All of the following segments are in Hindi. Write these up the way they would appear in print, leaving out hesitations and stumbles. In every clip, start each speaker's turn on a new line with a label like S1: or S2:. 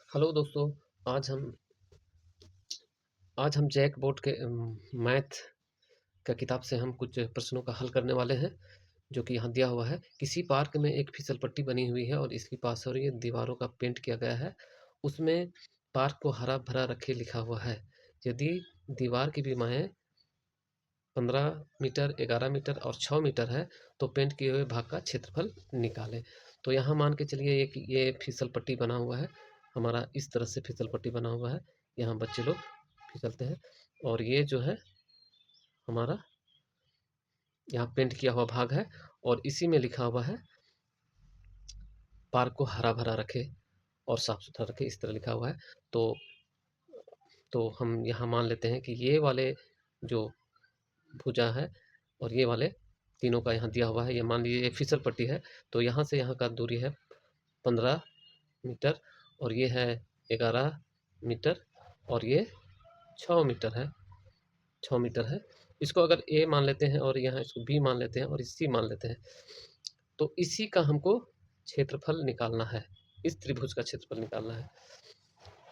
S1: हेलो दोस्तों, आज हम आज हम जैक बोर्ड के मैथ का किताब से हम कुछ प्रश्नों का हल करने वाले हैं, जो कि यहाँ दिया हुआ है। किसी पार्क में एक फिसल पट्टी बनी हुई है और इसकी पार्श्वीय दीवारों का पेंट किया गया है। उसमें पार्क को हरा-भरा रखें लिखा हुआ है। यदि दीवार की विमाएँ 15 मीटर, 11 मीटर और 6 मीटर है, तो पेंट किए हुए भाग का क्षेत्रफल निकालें। तो यहाँ मान के चलिए ये फिसल पट्टी बना हुआ है। हमारा इस तरह से फिसल पट्टी बना हुआ है। यहाँ बच्चे लोग फिसलते हैं और ये जो है हमारा यहाँ पेंट किया हुआ भाग है और इसी में लिखा हुआ है पार्क को हरा-भरा रखें और साफ-सुथरा रखें, इस तरह लिखा हुआ है। तो हम यहाँ मान लेते हैं कि ये वाले जो भुजा है और ये वाले तीनों का यहाँ दिया हुआ है। ये मान लीजिए एक फिसल पट्टी है, तो यहाँ से यहाँ का दूरी है 15 मीटर और ये है 11 मीटर और ये 6 मीटर है, 6 मीटर है। इसको अगर ए मान लेते हैं और यहाँ इसको बी मान लेते हैं और सी मान लेते हैं, तो इसी का हमको क्षेत्रफल निकालना है। इस त्रिभुज का क्षेत्रफल निकालना है।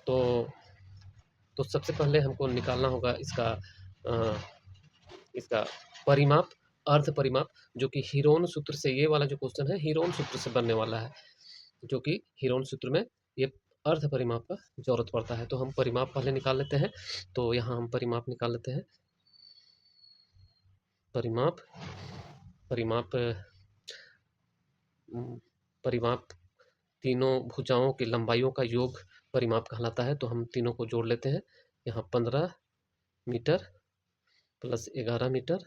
S1: तो सबसे पहले हमको निकालना होगा इसका परिमाप, अर्ध परिमाप, जो कि हीरोन सूत्र से, ये वाला जो क्वेश्चन है हीरोन सूत्र से बनने वाला है, जो कि हीरोन सूत्र में ये अर्ध परिमाप का जरूरत पड़ता है। तो हम परिमाप पहले निकाल लेते हैं। तो यहाँ हम परिमाप निकाल लेते हैं। परिमाप परिमाप परिमाप तीनों भुजाओं की लंबाइयों का योग परिमाप कहलाता है। तो हम तीनों को जोड़ लेते हैं। यहाँ 15 metre plus 11 metre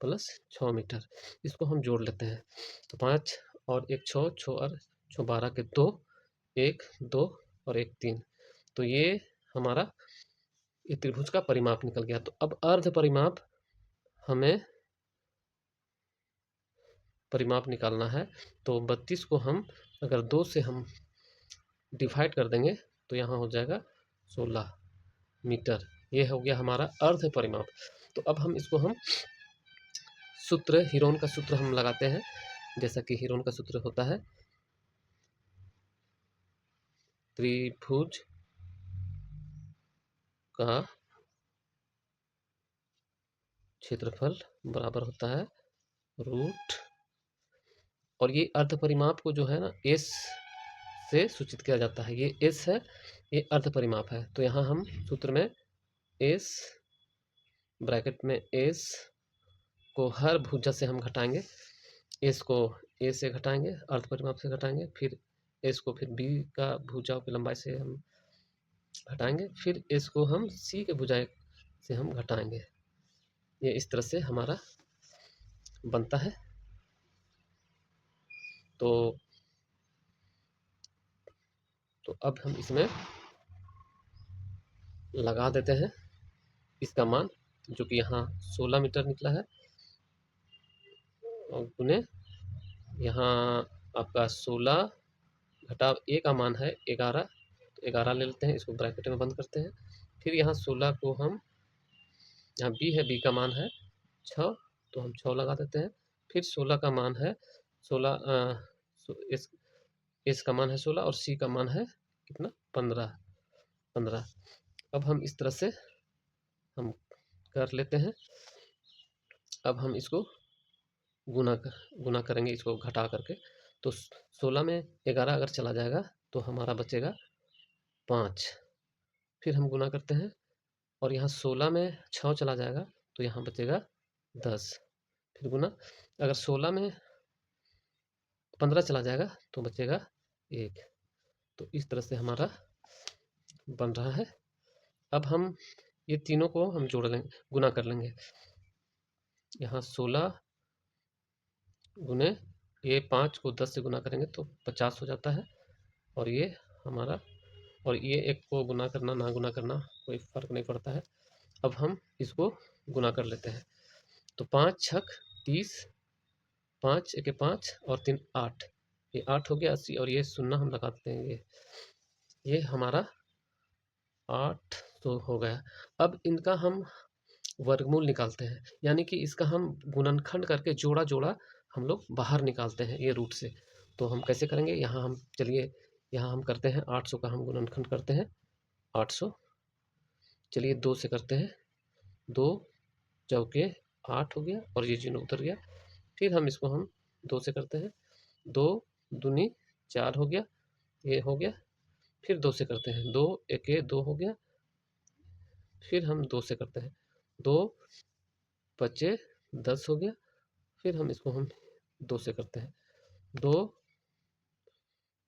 S1: plus 6 metre, इसको हम जोड़ लेते हैं। तो 5 और 1 6, 6 और 6 12 के 2, 1 2 और 1 3। तो ये हमारा ये त्रिभुज का परिमाप निकल गया। तो अब अर्ध परिमाप हमें परिमाप निकालना है। तो 32 को हम अगर 2 से हम डिवाइड कर देंगे तो यहाँ हो जाएगा 16 मीटर। ये हो गया हमारा अर्ध परिमाप। तो अब हम इसको सूत्र, हीरोन का सूत्र हम लगाते हैं। जैसा कि हीरोन का सूत्र होता है त्रिभुज का क्षेत्रफल बराबर होता है रूट, और ये अर्ध परिमाप को जो है ना एस से सूचित किया जाता है। ये एस है, ये अर्ध परिमाप है। तो यहाँ हम सूत्र में एस, ब्रैकेट में एस को हर भुजा से हम घटाएंगे। एस को ए से घटाएंगे, अर्ध परिमाप से घटाएंगे, फिर एस को फिर बी का भुजाओं की लंबाई से हम घटाएंगे, फिर एस को हम सी के भुजाएं से हम घटाएंगे। ये इस तरह से हमारा बनता है। तो अब हम इसमें लगा देते हैं इसका मान, जो कि यहाँ 16 मीटर निकला है, और गुने यहाँ आपका 16 घटाव ए का मान है 11, तो 11 ले लेते हैं, इसको ब्रैकेट में बंद करते हैं। फिर यहाँ 16 को हम, यहाँ बी है, बी का मान है 6, तो हम 6 लगा देते हैं। फिर 16 का मान है 16, एस का मान है 16 और सी का मान है कितना 15। अब हम इस तरह से हम कर लेते हैं। अब हम इसको गुना करेंगे, इसको घटा करके। तो 16 में 11 अगर चला जाएगा तो हमारा बचेगा 5। फिर हम गुना करते हैं और यहाँ 16 में 6 चला जाएगा तो यहाँ बचेगा 10। फिर गुना, अगर 16 में 15 चला जाएगा तो बचेगा 1। तो इस तरह से हमारा बन रहा है। अब हम ये तीनों को हम जोड़ लेंगे, गुना कर लेंगे। यहाँ 16 गुने ये 5 को 10 से गुना करेंगे तो 50 हो जाता है। और ये हमारा, और ये एक को गुना करना ना गुना करना कोई फर्क नहीं पड़ता है। अब हम इसको गुना कर लेते हैं। तो 5 छक 30, 5 एके 5 और 3 8, ये 8 हो गया 80, और ये शून्य हम लगा देते हैं। ये हमारा 8 तो हो गया। अब इनका हम वर्गमूल निकालते हैं, यानी कि इसका हम गुणनखंड करके जोड़ा जोड़ा हम लोग बाहर निकालते हैं ये रूट से। तो हम कैसे करेंगे, यहाँ हम चलिए यहाँ हम करते हैं 800 का हम गुणनखंड करते हैं 800। चलिए 2 से करते हैं, 2 चौके 8 हो गया और ये चिन्ह उतर गया। फिर हम इसको हम 2 से करते हैं, 2 दूनी 4 हो गया, ये हो गया। फिर 2 से करते हैं, 2 एके 2 हो गया। फिर हम 2 से करते हैं, 2 पचे 10 हो गया। फिर हम इसको हम 2 से करते हैं, 2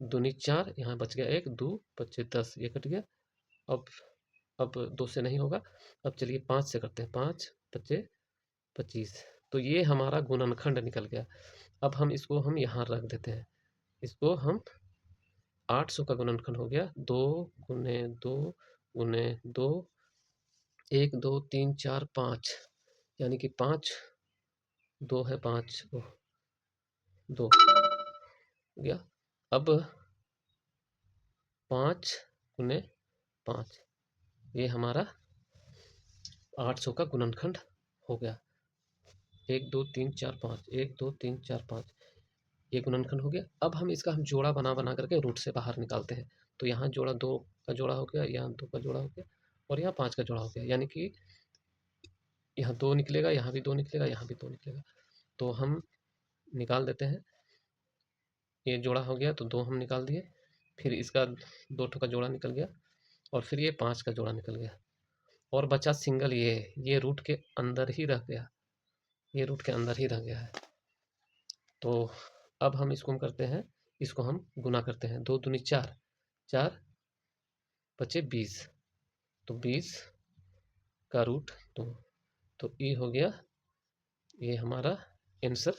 S1: दूनी 4, यहाँ बच गया 1, 2 पचे 10, ये कट गया। अब 2 से नहीं होगा। अब चलिए 5 से करते हैं, 5 पचे 25। तो ये हमारा गुणनखंड निकल गया। अब हम इसको हम यहाँ रख देते हैं। इसको हम 800 का गुणनखंड हो गया 2 गुने 2 गुने 2, 1 2 3 4 5, यानी कि 5 2 है 5 2 हो गया। अब 5 गुने 5, ये हमारा 800 का गुणनखंड हो गया। 1 2 3 4 5, 1 2 3 4 5, ये गुणनखंड हो गया। अब हम इसका हम जोड़ा बना बना करके रूट से बाहर निकालते हैं। तो यहाँ जोड़ा 2 का जोड़ा हो गया, यहाँ 2 का जोड़ा हो गया और यहाँ 5 का जोड़ा हो गया, यानी कि यहाँ 2 निकलेगा, यहाँ भी 2 निकलेगा, यहाँ भी 2 निकलेगा। तो हम निकाल देते हैं। ये जोड़ा हो गया तो 2 हम निकाल दिए। फिर इसका 2 ठो का जोड़ा निकल गया और फिर ये 5 का जोड़ा निकल गया और बचा सिंगल ये रूट के अंदर ही रह गया, ये रूट के अंदर ही रह गया है। तो अब हम इसको हम करते हैं, इसको हम गुना करते हैं, 2 दूनी 4, 4 बचे 20, तो 20 का रूट 2, तो ये हो गया, ये हमारा आंसर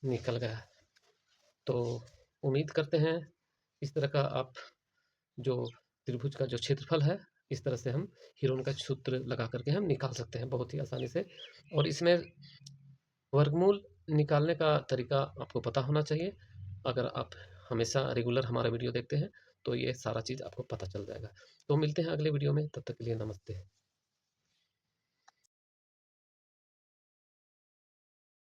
S1: निकल गया। तो उम्मीद करते हैं इस तरह का आप जो त्रिभुज का जो क्षेत्रफल है, इस तरह से हम हीरोन का सूत्र लगा करके हम निकाल सकते हैं बहुत ही आसानी से। और इसमें वर्गमूल निकालने का तरीका आपको पता होना चाहिए। अगर आप हमेशा रेगुलर हमारा वीडियो देखते हैं तो ये सारा चीज़ आपको पता चल जाएगा। तो मिलते हैं अगले वीडियो में, तब तक के लिए नमस्ते।